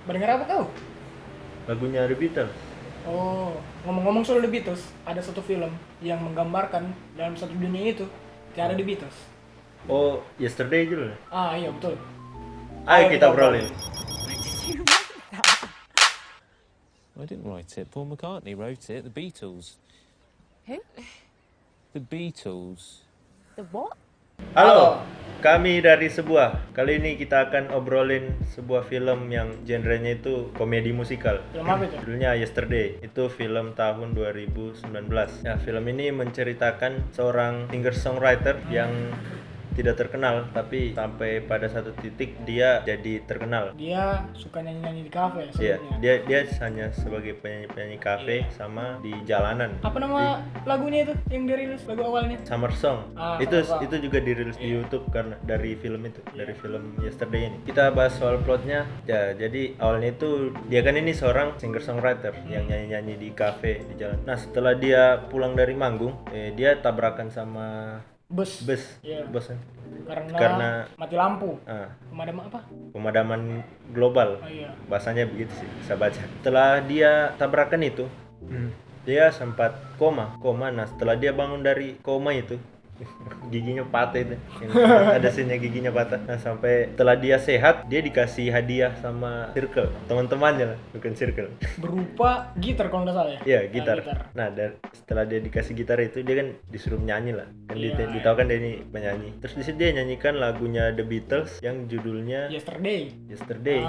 Mendengar apa kau? Lagunya The Beatles. Oh, ngomong-ngomong soal The Beatles, ada satu film yang menggambarkan dalam satu dunia itu tidak ada The Beatles. Oh, Yesterday juga. Ah iya betul. Ayo kita obrolin. I didn't write it. Paul McCartney wrote it. The Beatles. Who? The Beatles. The what? Halo, kami dari Sebuah. Kali ini kita akan obrolin sebuah film yang genrenya itu komedi musikal. Film apa itu? Judulnya Yesterday. Itu film tahun 2019. Ya, film ini menceritakan seorang singer-songwriter yang tidak terkenal, tapi sampai pada satu titik dia jadi terkenal. Dia suka nyanyi-nyanyi di kafe Iya, sebelumnya. dia hanya sebagai penyanyi kafe sama di jalanan. Apa nama lagunya itu yang dirilis lagu awalnya? Summer Song. Ah, itu Summer Song. itu juga dirilis di YouTube karena dari film itu, dari film Yesterday ini. Kita bahas soal plotnya. Ya, jadi awalnya itu dia kan ini seorang singer songwriter yang nyanyi-nyanyi di kafe di jalan. Nah, setelah dia pulang dari manggung, dia tabrakan sama Bus. Iya. bus kan? Karena mati lampu. Ah, Pemadam apa? pemadaman global. Oh iya. Bahasanya begitu sih, bisa baca. Setelah dia tabrakan itu, dia sempat koma. Nah, setelah dia bangun dari koma itu, giginya patah itu. Yang ada scene-nya giginya patah. Nah, sampai setelah dia sehat, dia dikasih hadiah sama Circle, teman-temannya lah, bukan Circle. Berupa gitar kalau nggak salah ya? Iya, gitar. Nah, setelah dia dikasih gitar itu, dia kan disuruh nyanyi lah. Kan Iya, ditahu kan dia ini penyanyi. Terus di situ dia nyanyikan lagunya The Beatles yang judulnya Yesterday. Yesterday,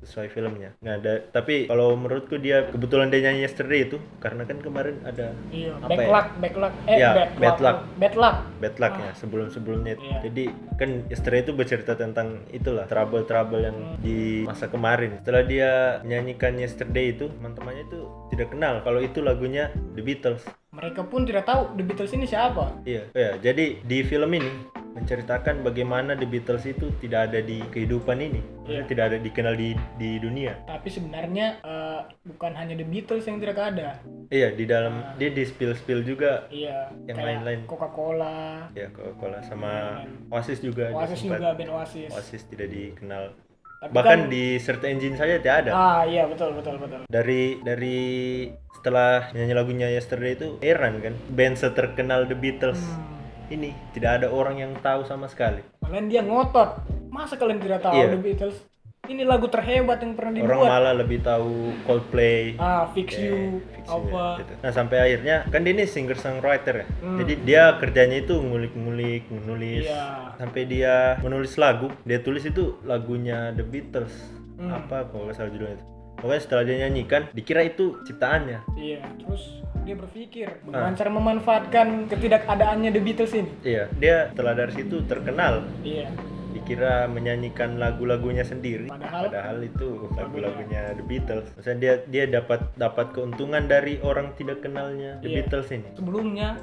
sesuai filmnya. Nah, tapi kalau menurutku dia kebetulan dia nyanyi Yesterday itu karena kan kemarin ada Iya. apa ya? Backlog. Ya, bad luck Bad ya sebelumnya itu. Iya. Jadi kan Yesterday itu bercerita tentang itulah trouble yang di masa kemarin. Setelah dia menyanyikan Yesterday itu, teman-temannya itu tidak kenal kalau itu lagunya The Beatles. Mereka pun tidak tahu The Beatles ini siapa. Iya, ya. Jadi di film ini menceritakan bagaimana The Beatles itu tidak ada di kehidupan ini, Iya. tidak ada dikenal di dunia. Tapi sebenarnya bukan hanya The Beatles yang tidak ada. Iya, di dalam dia di spill juga Iya. yang kayak lain-lain. Coca-Cola. Ya, Coca-Cola sama Oasis juga. dia Oasis sempat- juga, band Oasis. Oasis tidak dikenal. Tapi Bahkan kan- di Search Engine saja tidak ada. Iya betul. Dari setelah nyanyi lagunya Yesterday itu heran kan, band seterkenal The Beatles ini tidak ada orang yang tahu sama sekali. Malahan dia ngotot. Masa kalian tidak tahu Iya. The Beatles? Ini lagu terhebat yang pernah Orang dibuat. malah lebih tahu Coldplay. Fix You Fix You, apa? gitu. Nah, sampai akhirnya kan dia ini singer songwriter ya. Jadi dia kerjanya itu ngulik-ngulik, menulis. Iya. Sampai dia menulis lagu, dia tulis itu lagunya The Beatles. Apa kalau nggak salah judulnya itu. Pokoknya setelah dia nyanyikan, dikira itu ciptaannya. Iya. Terus dia berpikir bagaimana cara memanfaatkan ketidakadaannya The Beatles ini. Iya, dia setelah dari situ terkenal. Iya. Dikira menyanyikan lagu-lagunya sendiri, Padahal itu lagu-lagunya The Beatles. Maksudnya dia dapat keuntungan dari orang tidak kenalnya The Iya. Beatles ini. Sebelumnya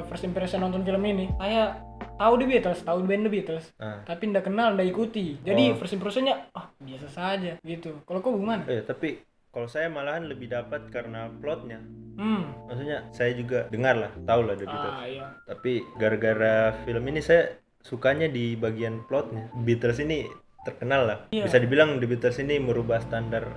first impression nonton film ini, saya tahu The Beatles, tahu band The Beatles, tapi nggak kenal, nggak ikuti. Jadi first impressionnya biasa saja gitu. Kalau kau bagaimana? Tapi kalau saya malahan lebih dapat karena plotnya. Hmm. Maksudnya saya juga dengar lah, tahu lah The Beatles. Iya. Tapi gara-gara film ini saya sukanya di bagian plotnya. Beatles ini terkenal lah. Iya. Bisa dibilang The Beatles ini merubah standar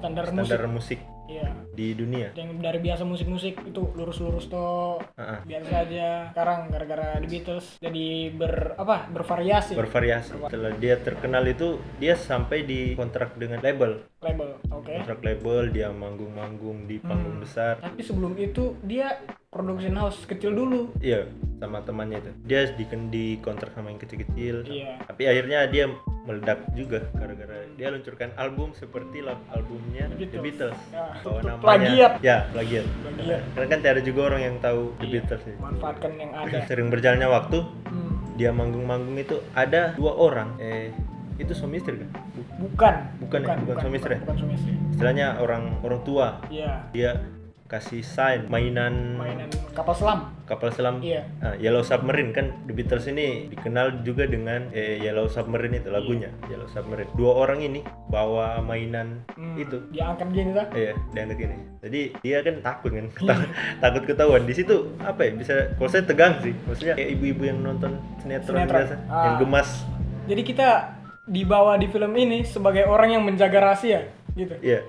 Standar musik Iya. di dunia. Yang dari biasa musik itu lurus-lurus toh biasa saja. Sekarang gara-gara The Beatles jadi bervariasi. Setelah dia terkenal itu dia sampai di kontrak dengan label. Oke. Kontrak label, dia manggung-manggung di panggung besar. Tapi sebelum itu dia production house kecil dulu. Iya, sama temannya itu. Dia di kontrak sama yang kecil-kecil. Iya. Tapi akhirnya dia meledak juga gara-gara dia luncurkan album seperti albumnya The Beatles. Ya, Bahwa namanya plagiat. Ya, plagiat. Karena kan tidak ada juga orang yang tahu The Beatles ini. Manfaatkan yang ada. Sering berjalannya waktu, dia manggung-manggung itu ada 2 orang. Itu suami istri kan? Bukan suami istri. Bukan suami istri. Istilahnya orang tua. Iya. Dia kasih sign mainan Kapal selam. Iya. Yellow Submarine kan The Beatles ini dikenal juga dengan Yellow Submarine itu lagunya. Yellow Submarine. 2 orang ini bawa mainan itu. Dia angkat gini lah. Iya, diangkat gini. Jadi dia kan takut kan, takut ketahuan. Di situ apa ya? Bisa kalau saya tegang sih. Maksudnya kayak ibu-ibu yang nonton sinetron biasa, yang gemas. Jadi kita dibawa di film ini sebagai orang yang menjaga rahasia gitu. Iya.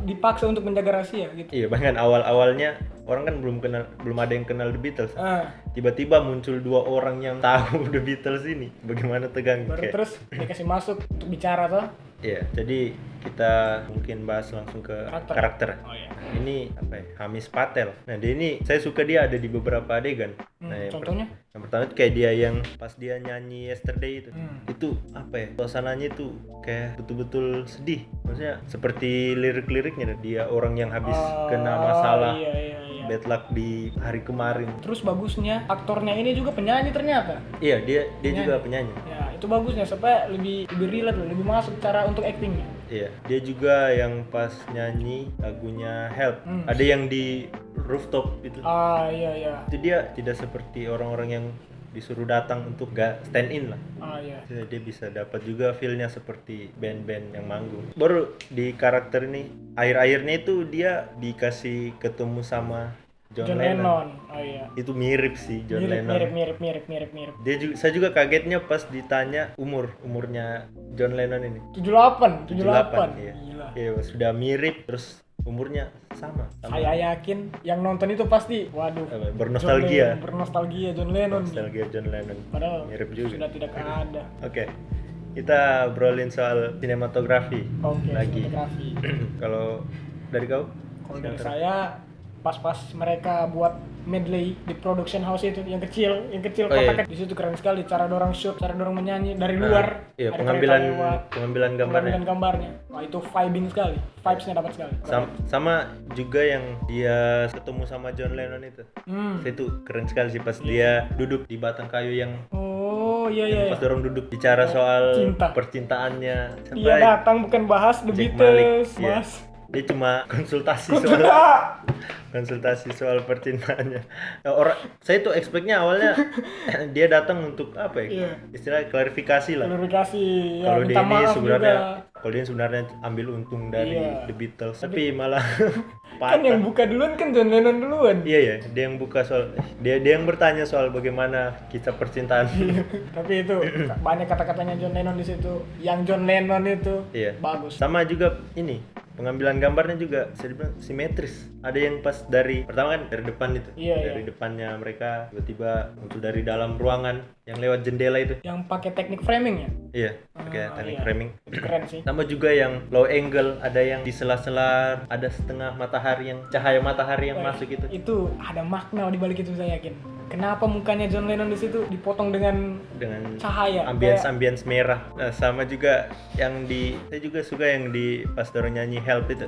Dipaksa untuk menjaga rahasia gitu. Iya, bahkan awal-awalnya orang kan belum ada yang kenal The Beatles. Tiba-tiba muncul 2 orang yang tahu The Beatles ini. Bagaimana tegang baru terus dikasih masuk untuk bicara toh. Iya, jadi kita mungkin bahas langsung ke karakter. Oh iya. Ini apa ya? Hamis Patel. Nah, dia ini saya suka dia ada di beberapa adegan. Nah, Contohnya? Yang pertama itu kayak dia yang pas dia nyanyi Yesterday itu. Itu apa ya? Suasananya itu kayak betul-betul sedih. Maksudnya seperti lirik-liriknya dia orang yang habis kena masalah. Iya. Bad luck di hari kemarin. Terus bagusnya aktornya ini juga penyanyi ternyata. Iya, dia juga penyanyi. Ya, itu bagusnya supaya lebih relate, lebih masuk cara untuk actingnya. Iya, dia juga yang pas nyanyi lagunya Help. Ada yang di rooftop itu. Iya. Itu dia tidak seperti orang-orang yang disuruh datang untuk gak stand in lah. Iya. Jadi dia bisa dapat juga feel-nya seperti band-band yang manggung. Baru di karakter ini akhir-akhirnya itu dia dikasih ketemu sama John Lennon. Oh iya. Itu mirip sih John Lennon. Mirip. Saya juga kagetnya pas ditanya umurnya John Lennon ini. 78. Iya. Gila. Iya, sudah mirip terus umurnya sama. Saya yakin yang nonton itu pasti waduh. Bernostalgia. John Lennon. Nostalgia John Lennon. Padahal mirip juga. sudah tidak ada. Oke. Kita brolin soal sinematografi lagi. Sinematografi. Kalau dari kau? Kalau dari saya pas mereka buat medley di production house itu yang kecil kotak di situ keren sekali cara dorong shoot, cara dorong menyanyi dari luar. Iya, ada pengambilan gambarnya. Wah, itu vibing sekali. Vibes-nya dapat sekali. Sama juga yang dia ketemu sama John Lennon itu. Itu keren sekali sih pas dia duduk di batang kayu yang iya. Pas dorong duduk bicara soal percintaannya. Dia datang bukan bahas The Beatles, Mas. Dia cuma konsultasi soal percintaannya. Saya tuh expect-nya awalnya dia datang untuk apa ya? Istilah klarifikasi lah. Ya, kalau dia sebenarnya ambil untung dari The Beatles, tapi malah kan yang buka duluan kan John Lennon duluan. Iya, dia yang buka soal dia yang bertanya soal bagaimana kisah percintaan. Tapi itu banyak kata-katanya John Lennon di situ. Yang John Lennon itu bagus. Sama juga ini pengambilan gambarnya juga bisa dibilang simetris. Ada yang pas pertama kan dari depan itu. Dari depannya mereka tiba-tiba muncul dari dalam ruangan yang lewat jendela itu. Yang pakai teknik framing ya? Iya, pakai teknik framing. Keren sih. Sama juga yang low angle, ada yang di sela-sela, ada setengah matahari yang cahaya matahari yang masuk itu. Itu ada makna di balik itu saya yakin. Kenapa mukanya John Lennon di situ dipotong dengan cahaya, ambience merah. Nah, sama juga yang saya juga suka yang di pas dorong nyanyi Help itu.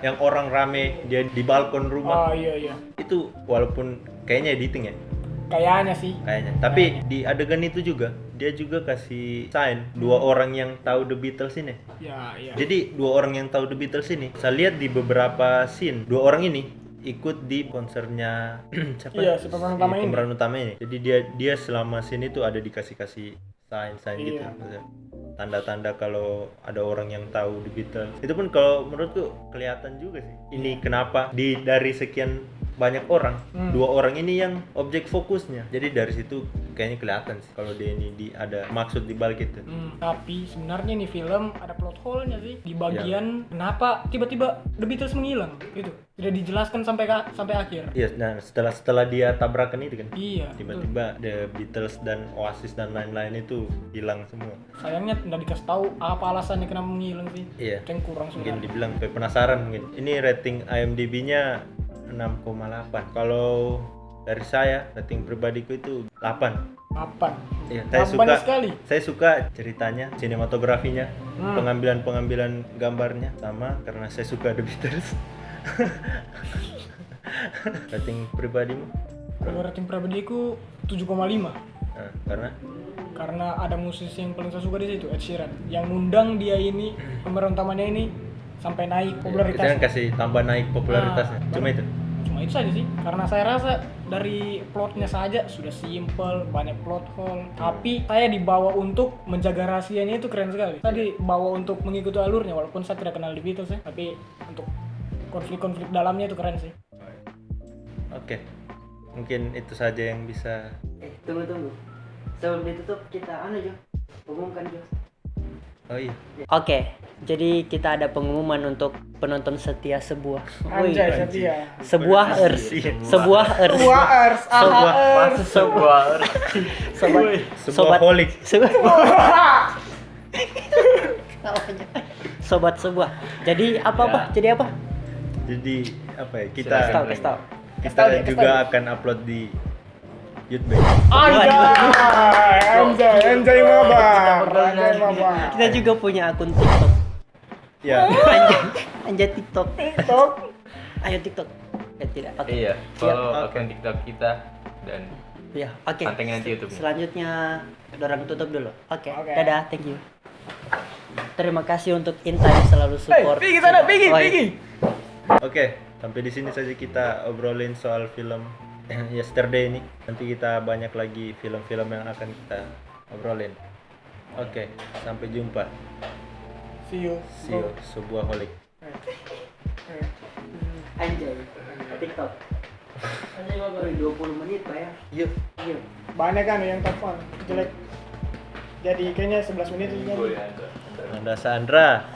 Yang orang rame dia di balkon rumah. Iya. Itu walaupun kayaknya editing ya. Kayaknya. Tapi di adegan itu juga dia juga kasih sign 2 orang yang tahu The Beatles ini. Iya. Jadi 2 orang yang tahu The Beatles ini, saya lihat di beberapa scene 2 orang ini ikut di konsernya siapa? Si pemeran utama ini. Jadi dia selama scene itu ada dikasih sign gitu. Tanda-tanda kalau ada orang yang tahu The Beatles. Itu pun kalau menurutku kelihatan juga sih. Ini kenapa dari sekian banyak orang, 2 orang ini yang objek fokusnya. Jadi dari situ kayaknya kelihatan sih kalau dia ini ada maksud di balik itu. Tapi sebenarnya nih film ada plot hole-nya sih di bagian kenapa tiba-tiba The Beatles menghilang gitu. Tidak dijelaskan sampai akhir. Iya, nah setelah dia tabrakan itu kan. Iya. Tiba-tiba The Beatles dan Oasis dan lain-lain itu hilang semua. Sayangnya tidak dikasih tahu apa alasannya kenapa menghilang sih. Iya. Yang kurang sebenarnya. Mungkin dibilang penasaran mungkin. Ini rating IMDb-nya 6,8. Kalau dari saya rating pribadiku itu 8. Iya, saya suka ceritanya, sinematografinya, pengambilan gambarnya sama karena saya suka The Beatles. Rating pribadimu? Kalau rating pribadiku 7,5. Karena ada musisi yang paling saya suka di situ, Ed Sheeran. Yang ngundang dia ini pemeran utamanya ini sampai naik popularitasnya. Kita kasih tambah naik popularitasnya. Cuma itu saja sih. Karena saya rasa dari plotnya saja sudah simple, banyak plot hole. Tapi saya dibawa untuk menjaga rahasianya itu keren sekali. Saya dibawa untuk mengikuti alurnya walaupun saya tidak kenal The Beatles ya. Tapi untuk konflik-konflik dalamnya itu keren sih. Oke. Mungkin itu saja yang bisa. Tunggu. Sebelum ditutup kita Jo. Umumkan Jo. Oh iya. Oke, jadi kita ada pengumuman untuk penonton setia sebuah. Wih, Anjay setia. sebuah ers, sebuah ers, Ers, ers. sobat, Sebuah holik. sobat sebuah. Jadi apa? Jadi apa? Jadi apa ya? Kita Kasih tahu. kita juga akan upload di YouTube. Anjay maba. Kita juga punya akun TikTok. Ya. Anjay TikTok. TikTok. Ayo TikTok. Tidak. Oke. Iya, follow akun TikTok kita dan Ya, oke. pantengin nanti YouTube-nya. Selanjutnya orang tutup dulu. Oke. Oke. Dadah, thank you. Terima kasih untuk Intan selalu support. Pergi sana, kita. pergi, Oi. pergi. Oke, sampai di sini saja kita obrolin soal film Yesterday ini. Nanti kita banyak lagi film-film yang akan kita obrolin. Oke, sampai jumpa. See you. See you, sebuah holik. Anjay. TikTok. Anjay baru 20 menit, Pak ya. Yuk. Yuk. Banyak kan yang telepon jelek. Jadi kayaknya 11 menit ini. Anda Sandra.